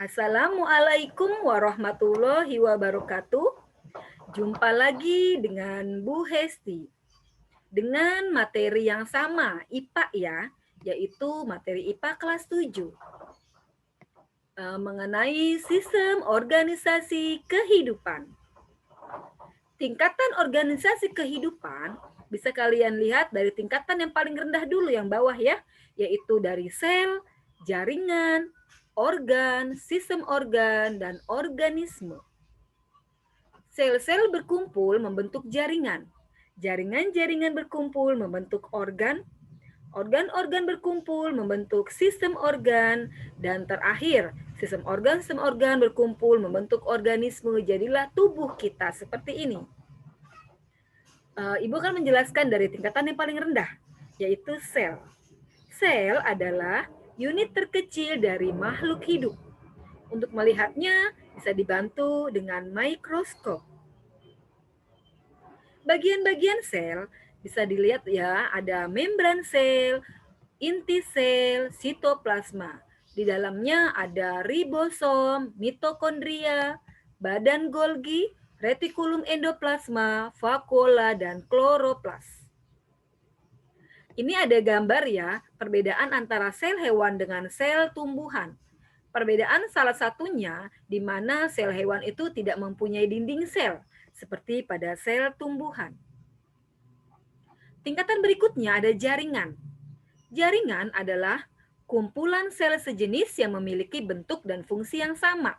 Assalamualaikum warahmatullahi wabarakatuh. Jumpa lagi dengan Bu Hesti dengan materi yang sama, IPA ya, yaitu materi IPA kelas 7 mengenai sistem organisasi kehidupan. Tingkatan organisasi kehidupan bisa kalian lihat dari tingkatan yang paling rendah dulu yang bawah ya, yaitu dari sel, jaringan, organ, sistem organ, dan organisme. Sel-sel berkumpul membentuk jaringan. Jaringan-jaringan berkumpul membentuk organ. Organ-organ berkumpul membentuk sistem organ. Dan terakhir, sistem organ berkumpul membentuk organisme. Jadilah tubuh kita seperti ini. Ibu akan menjelaskan dari tingkatan yang paling rendah, yaitu sel. Sel adalah unit terkecil dari makhluk hidup. Untuk melihatnya bisa dibantu dengan mikroskop. Bagian-bagian sel bisa dilihat ya, ada membran sel, inti sel, sitoplasma. Di dalamnya ada ribosom, mitokondria, badan Golgi, retikulum endoplasma, vakuola, dan kloroplas. Ini ada gambar ya, perbedaan antara sel hewan dengan sel tumbuhan. Perbedaan salah satunya di mana sel hewan itu tidak mempunyai dinding sel, seperti pada sel tumbuhan. Tingkatan berikutnya ada jaringan. Jaringan adalah kumpulan sel sejenis yang memiliki bentuk dan fungsi yang sama.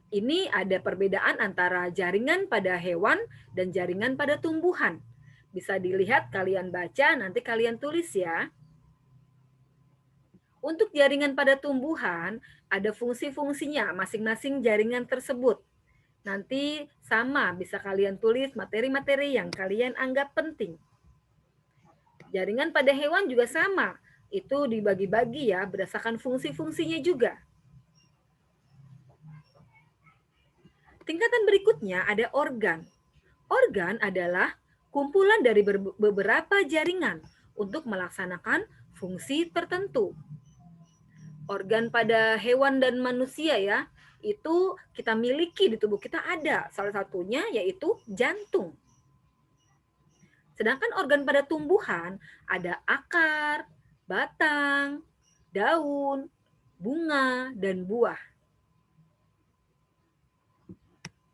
Ini ada perbedaan antara jaringan pada hewan dan jaringan pada tumbuhan. Bisa dilihat, kalian baca, nanti kalian tulis ya. Untuk jaringan pada tumbuhan, ada fungsi-fungsinya masing-masing jaringan tersebut. Nanti sama, bisa kalian tulis materi-materi yang kalian anggap penting. Jaringan pada hewan juga sama, itu dibagi-bagi ya, berdasarkan fungsi-fungsinya juga. Tingkatan berikutnya ada organ. Organ adalah kumpulan dari beberapa jaringan untuk melaksanakan fungsi tertentu. Organ pada hewan dan manusia ya, itu kita miliki di tubuh kita ada. Salah satunya yaitu jantung. Sedangkan organ pada tumbuhan ada akar, batang, daun, bunga, dan buah.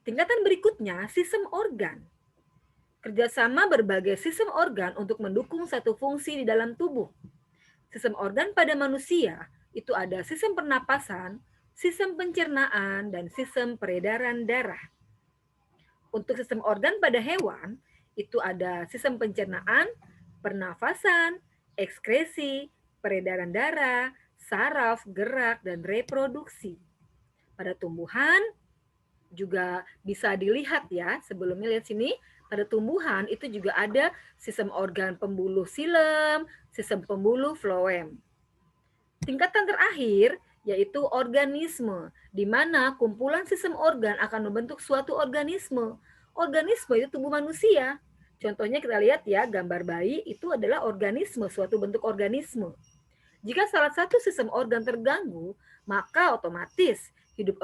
Tingkatan berikutnya sistem organ. Kerjasama berbagai sistem organ untuk mendukung satu fungsi di dalam tubuh. Sistem organ pada manusia itu ada sistem pernapasan, sistem pencernaan, dan sistem peredaran darah. Untuk sistem organ pada hewan, itu ada sistem pencernaan, pernafasan, ekskresi, peredaran darah, saraf, gerak, dan reproduksi. Pada tumbuhan juga bisa dilihat ya, sebelumnya lihat sini, pada tumbuhan itu juga ada sistem organ pembuluh silem, sistem pembuluh floem. Tingkatan terakhir yaitu organisme, di mana kumpulan sistem organ akan membentuk suatu organisme. Organisme itu tubuh manusia. Contohnya kita lihat ya, gambar bayi itu adalah organisme, suatu bentuk organisme. Jika salah satu sistem organ terganggu, maka otomatis hidup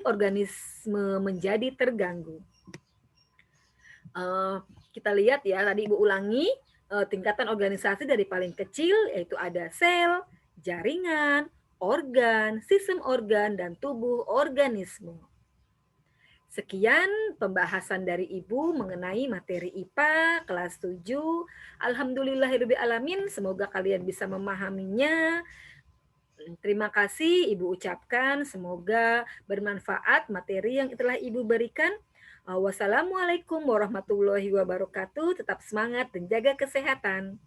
organisme menjadi terganggu. Kita lihat ya, tadi Ibu ulangi tingkatan organisasi dari paling kecil, yaitu ada sel, jaringan, organ, sistem organ, dan tubuh organisme. Sekian pembahasan dari Ibu mengenai materi IPA kelas 7. Alhamdulillahirrahmanirrahim, semoga kalian bisa memahaminya. Terima kasih Ibu ucapkan, semoga bermanfaat materi yang telah Ibu berikan. Wassalamualaikum warahmatullahi wabarakatuh. Tetap semangat dan jaga kesehatan.